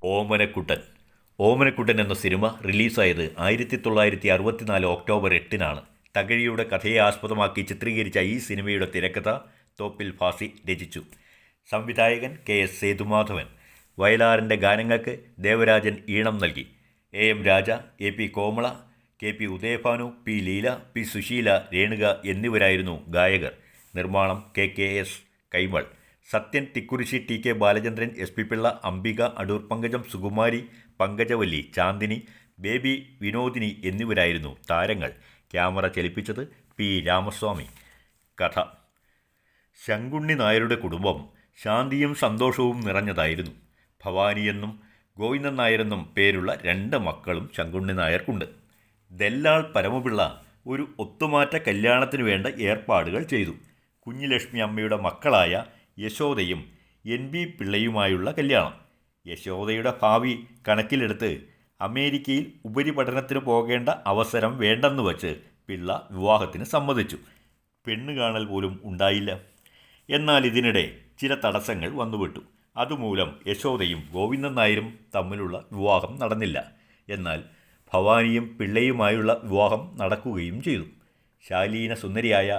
ഓമനക്കുട്ടൻ. ഓമനക്കുട്ടൻ എന്ന cinema റിലീസായത് 1964 October 8-നാണ്. തകഴിയുടെ കഥയെ ആസ്പദമാക്കി ചിത്രീകരിച്ച ഈ സിനിമയുടെ തിരക്കഥ തോപ്പിൽ ഭാസി രചിച്ചു. സംവിധായകൻ KS സേതുമാധവൻ. വയലാറിൻ്റെ ഗാനങ്ങൾക്ക് ദേവരാജൻ ഈണം നൽകി. AM Raja, AP Komala, KP Udayabhanu, P Leela, P Susheela, Renuka എന്നിവരായിരുന്നു ഗായകർ. നിർമ്മാണം KKS Kaimal. Sathyan Thikkurissy, TK Balachandran, SP Pillai, Ambika, Adoor Pankajam, Sukumari, Pankajavalli, Chandini, Baby, Vinodini എന്നിവരായിരുന്നു താരങ്ങൾ. ക്യാമറ ചലിപ്പിച്ചത് P രാമസ്വാമി. കഥ: ശങ്കുണ്ണി നായരുടെ കുടുംബം ശാന്തിയും സന്തോഷവും നിറഞ്ഞതായിരുന്നു. ഭവാനിയെന്നും ഗോവിന്ദൻ നായരെന്നും പേരുള്ള 2 മക്കളും ശങ്കുണ്ണി നായർക്കുണ്ട്. ദല്ലാൾ പരമപിള്ള ഒരു ഒത്തുമാറ്റ കല്യാണത്തിനു വേണ്ട ഏർപ്പാടുകൾ ചെയ്തു. കുഞ്ഞിലക്ഷ്മി അമ്മയുടെ മക്കളായ യശോദയും NB പിള്ളയുമായുള്ള കല്യാണം. യശോദയുടെ ഭാവി കണക്കിലെടുത്ത് അമേരിക്കയിൽ ഉപരിപഠനത്തിന് പോകേണ്ട അവസരം വേണ്ടെന്ന് വച്ച് പിള്ള വിവാഹത്തിന് സമ്മതിച്ചു. പെണ്ണ് കാണൽ പോലും ഉണ്ടായില്ല. എന്നാൽ ഇതിനിടെ ചില തടസ്സങ്ങൾ വന്നുവിട്ടു. അതുമൂലം യശോദയും ഗോവിന്ദൻ നായരും തമ്മിലുള്ള വിവാഹം നടന്നില്ല. എന്നാൽ ഭവാനിയും പിള്ളയുമായുള്ള വിവാഹം നടക്കുകയും ചെയ്തു. ശാലീന സുന്ദരിയായ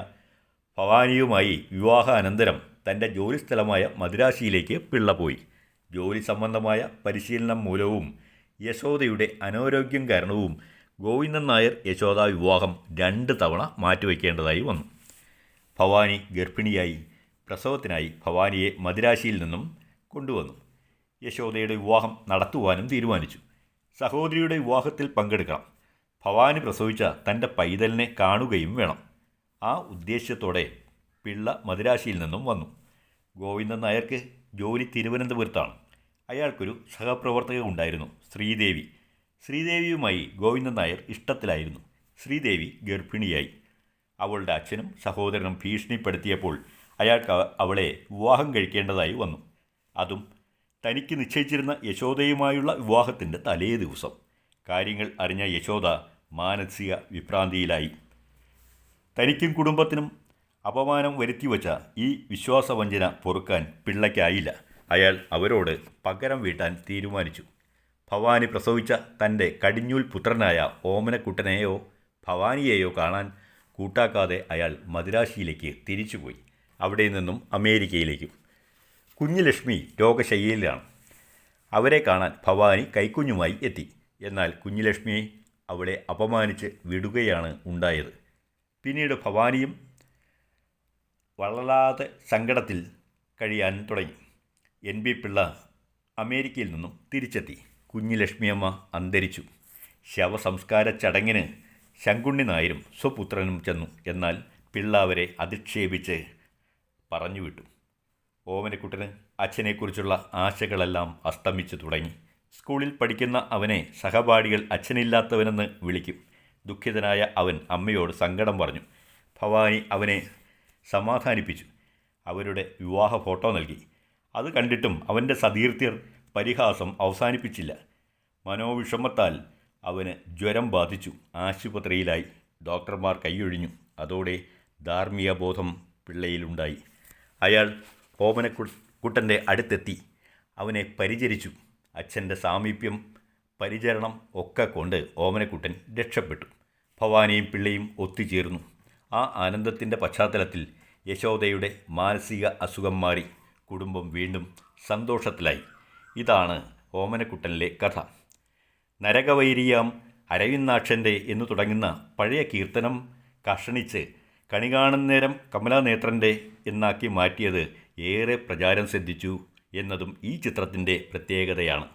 ഭവാനിയുമായി വിവാഹാനന്തരം തൻ്റെ ജോലിസ്ഥലമായ മദിരാശിയിലേക്ക് പിള്ള പോയി. ജോലി സംബന്ധമായ പരിശീലനം മൂലവും യശോദയുടെ അനാരോഗ്യം കാരണവും ഗോവിന്ദൻ നായർ യശോദ വിവാഹം 2 തവണ മാറ്റിവെക്കേണ്ടതായി വന്നു. ഭവാനി ഗർഭിണിയായി. പ്രസവത്തിനായി ഭവാനിയെ മദിരാശിയിൽ നിന്നും കൊണ്ടുവന്നു. യശോദയുടെ വിവാഹം നടത്തുവാനും തീരുമാനിച്ചു. സഹോദരിയുടെ വിവാഹത്തിൽ പങ്കെടുക്കണം. ഭവാനി പ്രസവിച്ച തൻ്റെ പൈതലിനെ കാണുകയും വേണം. ആ ഉദ്ദേശ്യത്തോടെ പിള്ള മദിരാശിയിൽ നിന്നും വന്നു. ഗോവിന്ദൻ നായർക്ക് ജോലി തിരുവനന്തപുരത്താണ്. അയാൾക്കൊരു സഹപ്രവർത്തക ഉണ്ടായിരുന്നു, ശ്രീദേവി. ശ്രീദേവിയുമായി ഗോവിന്ദൻ നായർ ഇഷ്ടത്തിലായിരുന്നു. ശ്രീദേവി ഗർഭിണിയായി. അവളുടെ അച്ഛനും സഹോദരനും ഭീഷണിപ്പെടുത്തിയപ്പോൾ അയാൾക്ക് അവളെ വിവാഹം കഴിക്കേണ്ടതായി വന്നു. അതും തനിക്ക് നിശ്ചയിച്ചിരുന്ന യശോദയുമായുള്ള വിവാഹത്തിൻ്റെ തലേ ദിവസം. കാര്യങ്ങൾ അറിഞ്ഞ യശോദ മാനസിക വിഭ്രാന്തിയിലായി. തനിക്കും കുടുംബത്തിനും അപമാനം വരുത്തിവെച്ച ഈ വിശ്വാസവഞ്ചന പൊറുക്കാൻ പിള്ളയ്ക്കായില്ല. അയാൾ അവരോട് പകരം വീട്ടാൻ തീരുമാനിച്ചു. ഭവാനി പ്രസവിച്ച തൻ്റെ കടിഞ്ഞൂൽ പുത്രനായ ഓമനക്കുട്ടനെയോ ഭവാനിയെയോ കാണാൻ കൂട്ടാക്കാതെ അയാൾ മദിരാശിയിലേക്ക് തിരിച്ചുപോയി. അവിടെ നിന്നും അമേരിക്കയിലേക്കും. കുഞ്ഞുലക്ഷ്മി രോഗശയ്യയിലാണ്. അവരെ കാണാൻ ഭവാനി കൈക്കുഞ്ഞുമായി എത്തി. എന്നാൽ കുഞ്ഞുലക്ഷ്മിയെ അവളെ അപമാനിച്ച് വിടുകയാണ് ഉണ്ടായത്. പിന്നീട് ഭവാനിയും വല്ലാതെ സങ്കടത്തിൽ കഴിയാൻ തുടങ്ങി. NB പിള്ള അമേരിക്കയിൽ നിന്നും തിരിച്ചെത്തി. കുഞ്ഞുലക്ഷ്മിയമ്മ അന്തരിച്ചു. ശവസംസ്കാര ചടങ്ങിന് ശങ്കുണ്ണി നായരും സ്വപുത്രനും ചെന്നു. എന്നാൽ പിള്ള അവരെ അധിക്ഷേപിച്ച് പറഞ്ഞുവിട്ടു. ഓമനക്കുട്ടന് അച്ഛനെക്കുറിച്ചുള്ള ആശകളെല്ലാം അസ്തമിച്ചു തുടങ്ങി. സ്കൂളിൽ പഠിക്കുന്ന അവനെ സഹപാഠികൾ അച്ഛനില്ലാത്തവനെന്ന് വിളിക്കും. ദുഃഖിതനായ അവൻ അമ്മയോട് സങ്കടം പറഞ്ഞു. ഭവാനി അവനെ സമാധാനിപ്പിച്ചു. അവരുടെ വിവാഹ ഫോട്ടോ നൽകി. അത് കണ്ടിട്ടും അവൻ്റെ സതീർത്ഥ്യർ പരിഹാസം അവസാനിപ്പിച്ചില്ല. മനോവിഷമത്താൽ അവന് ജ്വരം ബാധിച്ചു. ആശുപത്രിയിലായി. ഡോക്ടർമാർ കൈയൊഴിഞ്ഞു. അതോടെ ധാർമ്മിക ബോധം പിള്ളയിലുണ്ടായി. അയാൾ ഓമനക്കുട്ടൻ്റെ അടുത്തെത്തി അവനെ പരിചരിച്ചു. അച്ഛൻ്റെ സാമീപ്യം, പരിചരണം ഒക്കെ കൊണ്ട് ഓമനക്കുട്ടൻ രക്ഷപ്പെട്ടു. ഭവാനിയും പിള്ളയും ഒത്തുചേർന്നു. ആ ആനന്ദത്തിൻ്റെ പശ്ചാത്തലത്തിൽ യശോദയുടെ മാനസിക അസുഖം മാറി. കുടുംബം വീണ്ടും സന്തോഷത്തിലായി. ഇതാണ് ഓമനക്കുട്ടനിലെ കഥ. നരകവൈരിയാം അരവിന്ദാക്ഷൻ്റെ എന്നു തുടങ്ങുന്ന പഴയ കീർത്തനം കഷണിച്ച് കണി കാണുന്നേരം കമലാനേത്രൻ്റെ എന്നാക്കി മാറ്റിയത് ഏറെ പ്രചാരം സിദ്ധിച്ചു എന്നതും ഈ ചിത്രത്തിൻ്റെ പ്രത്യേകതയാണ്.